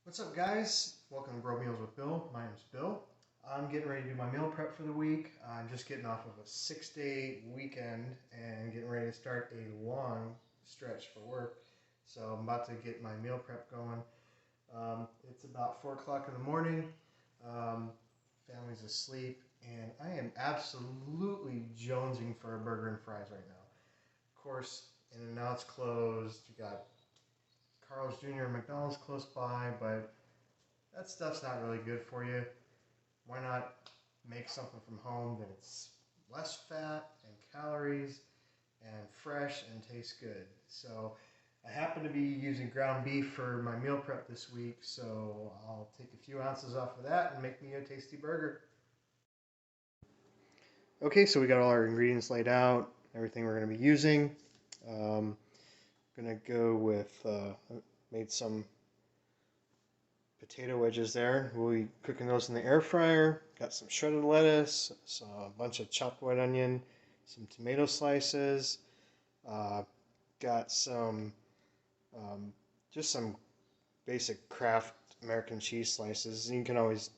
What's up, guys? Welcome to Bro Meals with Bill. My name's Bill. I'm getting ready to do my meal prep for the week. I'm just getting off of a 6-day weekend and getting ready to start a long stretch for work. So I'm about to get my meal prep going. It's about 4 o'clock in the morning. Um, Family's asleep, and I am absolutely jonesing for a burger and fries right now. Of course, In-N-Out's closed. You got Carl's Jr. and McDonald's close by, but that stuff's not really good for you. Why not make something from home that's less fat and calories and fresh and tastes good? So I happen to be using ground beef for my meal prep this week, so I'll take a few ounces off of that and make me a tasty burger. Okay, so we got all our ingredients laid out, everything we're going to be using. Gonna go with made some potato wedges there. We'll be cooking those in the air fryer. Got some shredded lettuce, a bunch of chopped white onion, some tomato slices. Got some just some basic Kraft American cheese slices. You can always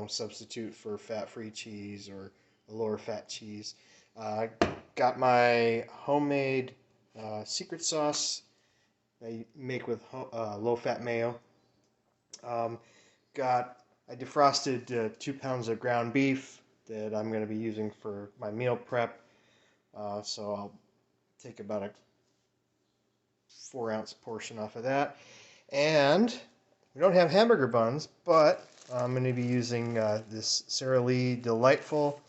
substitute for fat-free cheese or a lower fat cheese. Got my homemade secret sauce that I make with low-fat mayo. I defrosted 2 pounds of ground beef that I'm going to be using for my meal prep. So I'll take about a 4-ounce portion off of that. And we don't have hamburger buns, but I'm going to be using this Sara Lee Delightful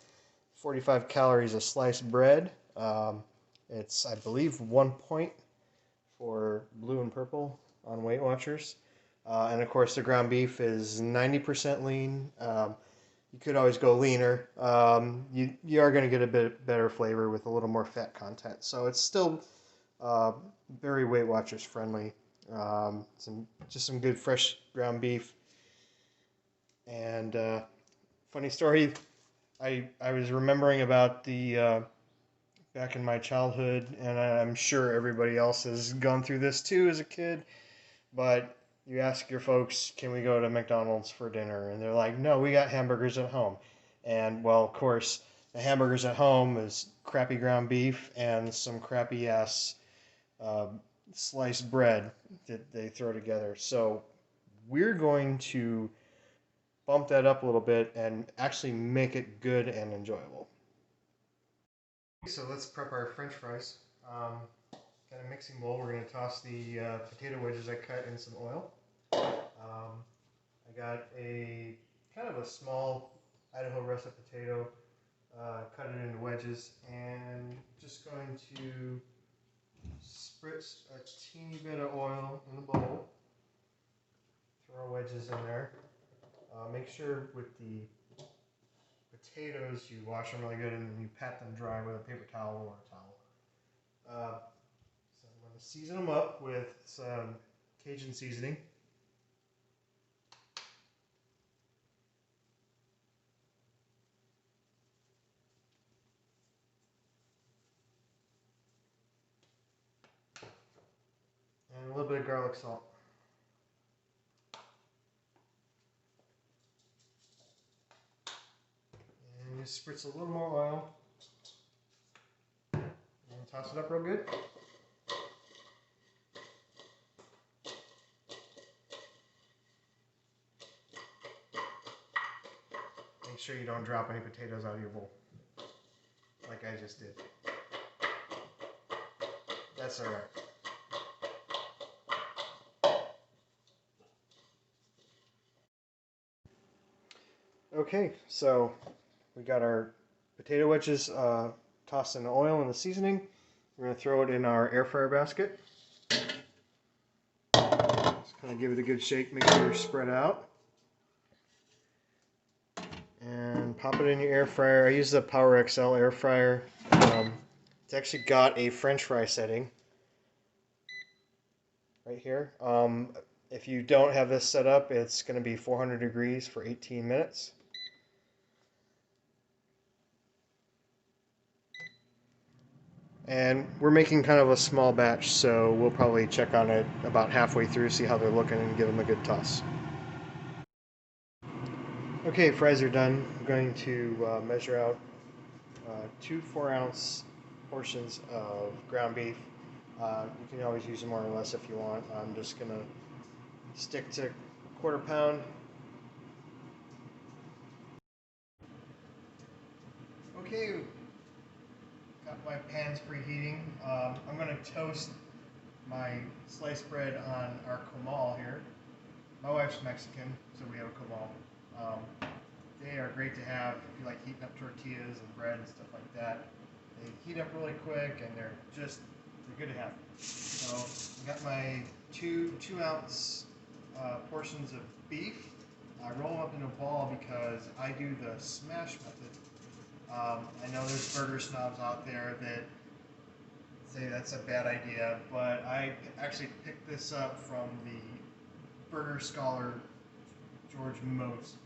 45 calories of sliced bread. It's, I believe, 1 point for blue and purple on Weight Watchers. And of course, the ground beef is 90% lean. You could always go leaner. You are going to get a bit better flavor with a little more fat content. So it's still very Weight Watchers friendly. Just some good fresh ground beef. And funny story, I was remembering about the back in my childhood, and I'm sure everybody else has gone through this too as a kid, but you ask your folks, can we go to McDonald's for dinner? And they're like, no, we got hamburgers at home. And well, of course, the hamburgers at home is crappy ground beef and some crappy ass sliced bread that they throw together. So we're going to bump that up a little bit and actually make it good and enjoyable. So let's prep our French fries. Got a mixing bowl. We're going to toss the potato wedges I cut in some oil. I got a kind of a small Idaho russet potato, cut it into wedges, and just going to spritz a teeny bit of oil in the bowl. Throw our wedges in there. Make sure with the potatoes you wash them really good and then you pat them dry with a paper towel or a towel. So I'm going to season them up with some Cajun seasoning. And a little bit of garlic salt. And just spritz a little more oil. And toss it up real good. Make sure you don't drop any potatoes out of your bowl, like I just did. That's alright. Okay, so we got our potato wedges tossed in the oil and the seasoning. We're going to throw it in our air fryer basket. Just kind of give it a good shake, make sure it's spread out. And pop it in your air fryer. I use the Power XL air fryer. It's actually got a French fry setting right here. If you don't have this set up, it's going to be 400 degrees for 18 minutes. And we're making kind of a small batch, so we'll probably check on it about halfway through, see how they're looking, and give them a good toss. Okay, fries are done. I'm going to measure out two 4-ounce portions of ground beef. You can always use more or less if you want. I'm just going to stick to quarter pound. Okay, got my pans preheating. I'm going to toast my sliced bread on our comal here. My wife's Mexican, so we have a comal. They are great to have if you like heating up tortillas and bread and stuff like that. They heat up really quick and they're good to have. So I got my two ounce portions of beef. I roll them up in a ball because I do the smash method. I know there's burger snobs out there that say that's a bad idea, but I actually picked this up from the burger scholar George Moats,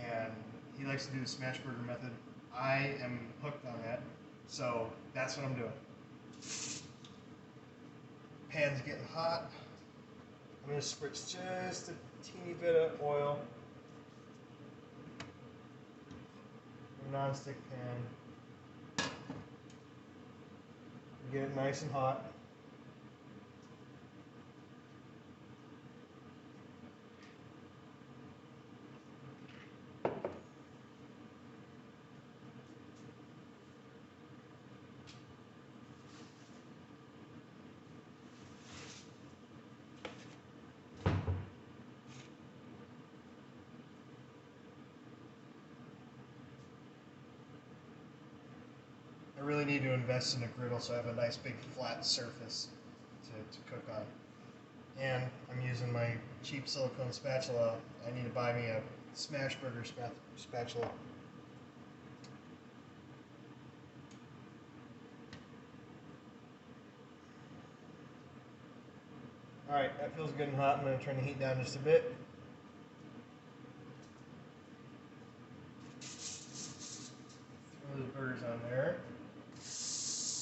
and he likes to do the smash burger method. I am hooked on that, so that's what I'm doing. Pan's getting hot. I'm going to spritz just a teeny bit of oil. A non-stick pan. Get it nice and hot. I really need to invest in a griddle so I have a nice big flat surface to cook on. And I'm using my cheap silicone spatula. I need to buy me a smash burger spatula. Alright, that feels good and hot. I'm going to turn the heat down just a bit. Throw those burgers on there.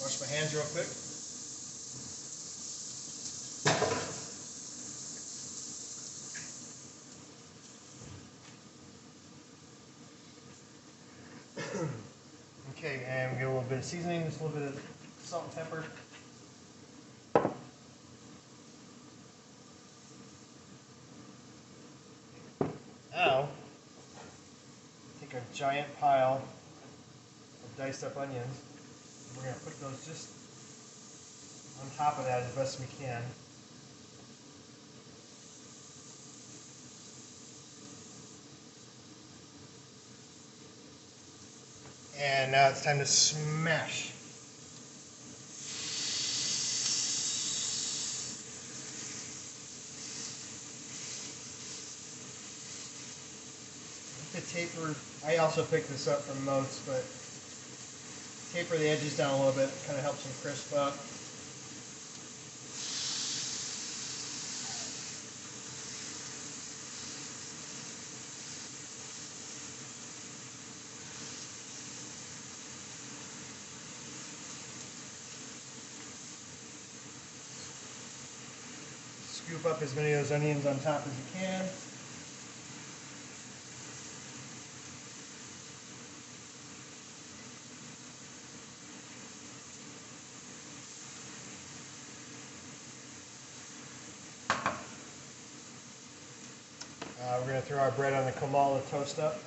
Wash my hands real quick. Okay, and we get a little bit of seasoning, just a little bit of salt and pepper. Now, take a giant pile of diced up onions. We're going to put those just on top of that as best we can. And now it's time to smash. The taper, I also picked this up from Moats, but taper the edges down a little bit, kind of helps them crisp up. Scoop up as many of those onions on top as you can. We're going to throw our bread on the comal to toast up.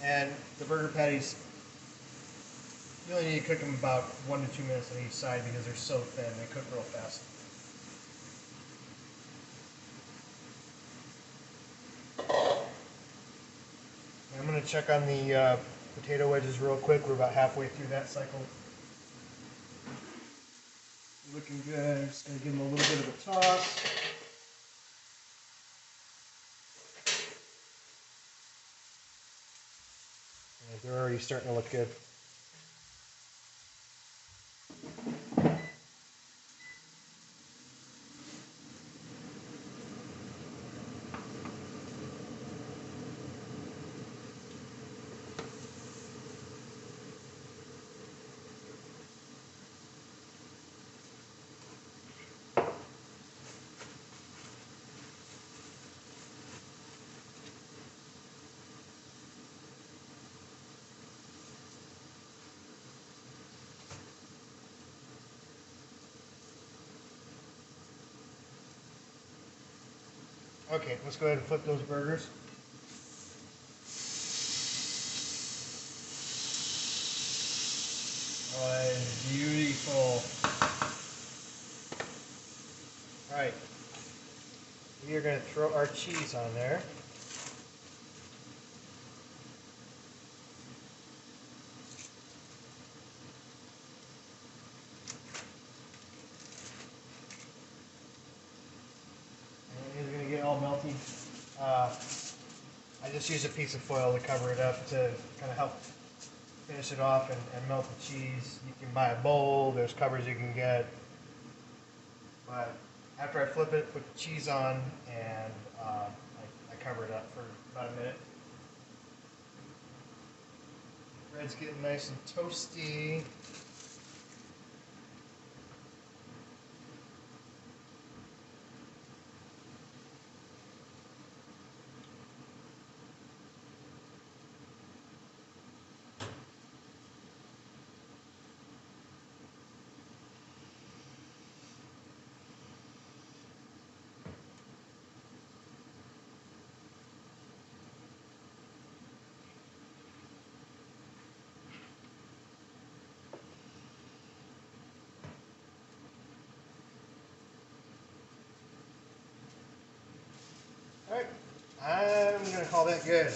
And the burger patties, you only need to cook them about 1 to 2 minutes on each side because they're so thin, they cook real fast. And I'm going to check on the potato wedges real quick. We're about halfway through that cycle. Looking good. I'm just going to give them a little bit of a toss. And they're already starting to look good. Okay, let's go ahead and flip those burgers. Oh, beautiful. All right, we are going to throw our cheese on there. And it's going to get all melty. I just use a piece of foil to cover it up to kind of help finish it off and melt the cheese. You can buy a bowl, there's covers you can get. But after I flip it, put the cheese on, and I cover it up for about a minute. Bread's getting nice and toasty. All right, I'm gonna call that good.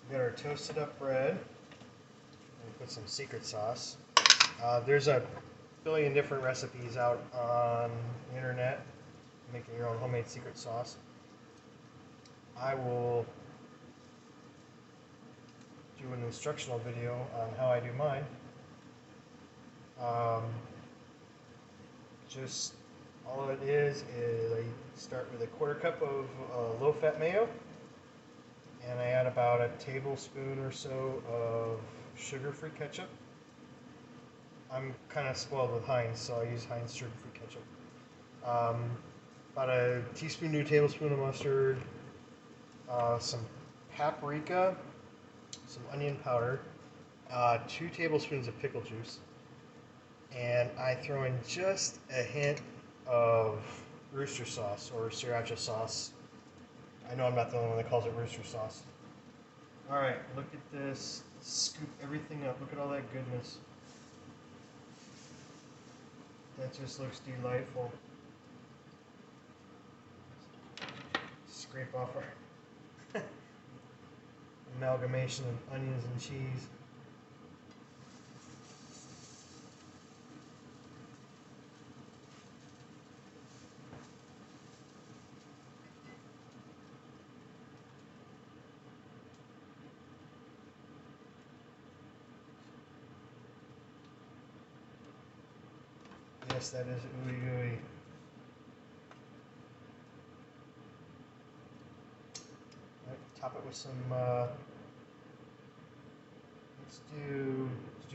We got our toasted up bread. And put some secret sauce. There's a billion different recipes out on the internet making your own homemade secret sauce. I will do an instructional video on how I do mine. Just all it is I start with a quarter cup of low-fat mayo, and I add about a tablespoon or so of sugar-free ketchup. I'm kind of spoiled with Heinz, so I use Heinz sugar-free ketchup. About a teaspoon to a tablespoon of mustard, some paprika, some onion powder, 2 tablespoons of pickle juice, and I throw in just a hint of rooster sauce or sriracha sauce. I know I'm not the only one that calls it rooster sauce. Alright, look at this. Scoop everything up. Look at all that goodness. That just looks delightful. Scrape off our amalgamation of onions and cheese. Yes, that is ooey gooey. Right, top it with some. Let's do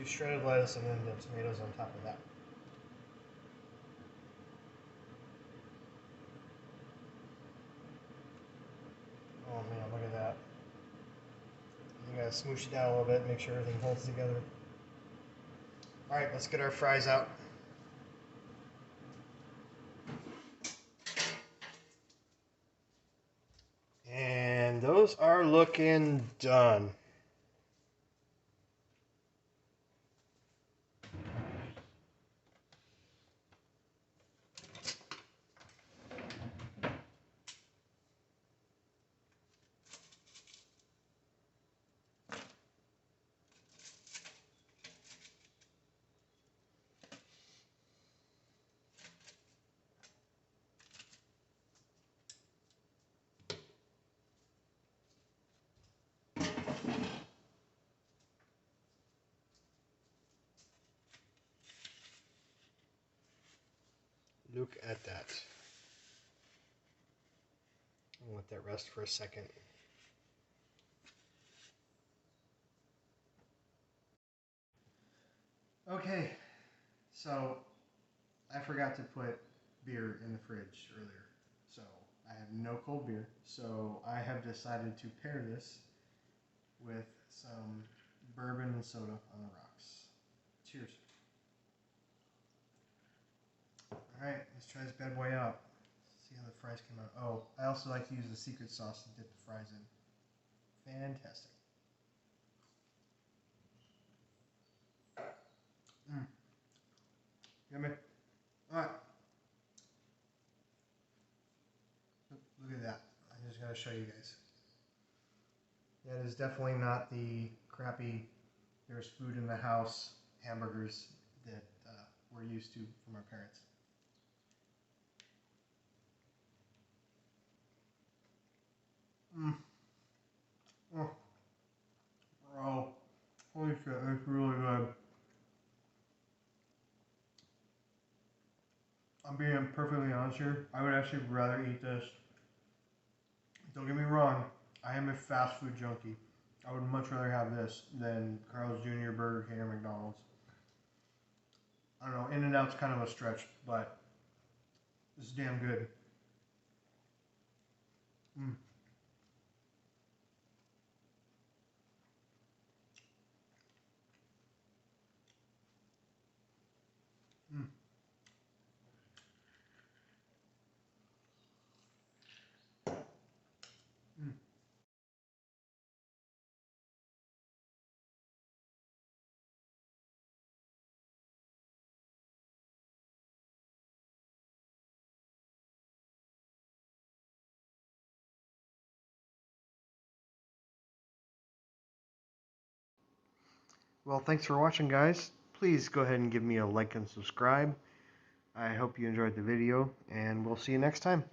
shredded lettuce and then the tomatoes on top of that. Oh man, look at that. You gotta smoosh it down a little bit, make sure everything holds together. All right, let's get our fries out. And those are looking done. Look at that. I'll let that rest for a second. Okay, so I forgot to put beer in the fridge earlier. So I have no cold beer. So I have decided to pair this with some bourbon and soda on the rocks. Cheers. Alright, let's try this bad boy out. See how the fries came out. Oh, I also like to use the secret sauce to dip the fries in. Fantastic. Mmm. Yummy. Alright. Look at that. I'm just going to show you guys. That is definitely not the crappy, there's food in the house hamburgers that we're used to from our parents. Mmm. Oh. Bro. Holy shit, that's really good. I'm being perfectly honest here. I would actually rather eat this. Don't get me wrong, I am a fast food junkie. I would much rather have this than Carl's Jr., Burger King, or McDonald's. I don't know, In-N-Out's kind of a stretch, but this is damn good. Mm. Mm. Mm. Well, thanks for watching, guys. Please go ahead and give me a like and subscribe. I hope you enjoyed the video, and we'll see you next time.